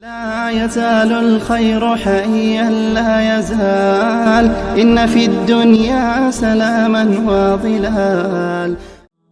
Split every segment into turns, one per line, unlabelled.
لا يزال الخير حيا لا يزال إن في الدنيا سلاما وظلال۔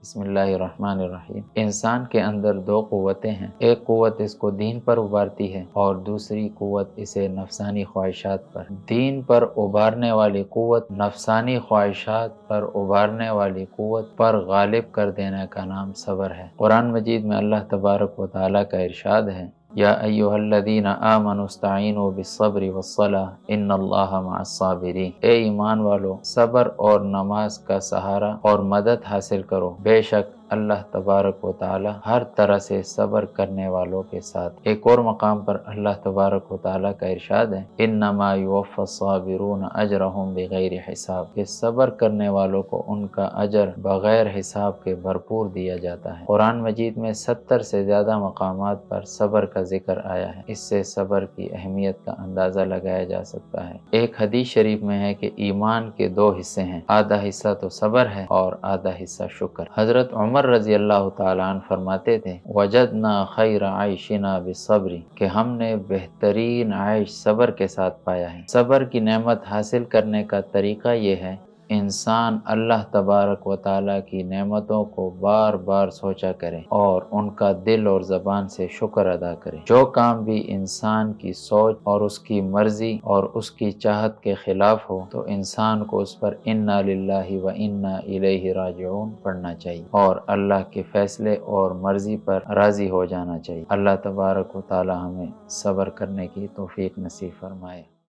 بسم اللہ الرحمن الرحیم۔ انسان کے اندر دو قوتیں ہیں، ایک قوت اس کو دین پر ابھارتی ہے اور دوسری قوت اسے نفسانی خواہشات پر۔ دین پر ابھارنے والی قوت نفسانی خواہشات پر ابھارنے والی قوت پر غالب کر دینے کا نام صبر ہے۔ قرآن مجید میں اللہ تبارک و تعالیٰ کا ارشاد ہے، یا ایھا الذین آمنوا استعینوا بالصبر والصلاۃ ان اللہ مع الصابرین۔ اے ایمان والو، صبر اور نماز کا سہارا اور مدد حاصل کرو، بے شک اللہ تبارک و تعالی ہر طرح سے صبر کرنے والوں کے ساتھ۔ ایک اور مقام پر اللہ تبارک و تعالی کا ارشاد ہے، انما یوفی الصابرون اجرهم بغیر حساب، کہ صبر کرنے والوں کو ان کا اجر بغیر حساب کے بھرپور دیا جاتا ہے۔ قرآن مجید میں 70 سے زیادہ مقامات پر صبر کا ذکر آیا ہے۔ اس سے صبر کی اہمیت کا اندازہ لگایا جا سکتا ہے۔ ایک حدیث شریف میں ہے کہ ایمان کے دو حصے ہیں، آدھا حصہ تو صبر ہے اور آدھا حصہ شکر۔ حضرت عمر رضی اللہ تعالیٰ عنہ فرماتے تھے، وجدنا خیر عیشنا بالصبر، کہ ہم نے بہترین عیش صبر کے ساتھ پایا ہے۔ صبر کی نعمت حاصل کرنے کا طریقہ یہ ہے، انسان اللہ تبارک و تعالیٰ کی نعمتوں کو بار بار سوچا کرے اور ان کا دل اور زبان سے شکر ادا کرے۔ جو کام بھی انسان کی سوچ اور اس کی مرضی اور اس کی چاہت کے خلاف ہو تو انسان کو اس پر انا للہ و انا الیہ راجعون پڑھنا چاہیے اور اللہ کے فیصلے اور مرضی پر راضی ہو جانا چاہیے۔ اللہ تبارک و تعالیٰ ہمیں صبر کرنے کی توفیق نصیب فرمائے۔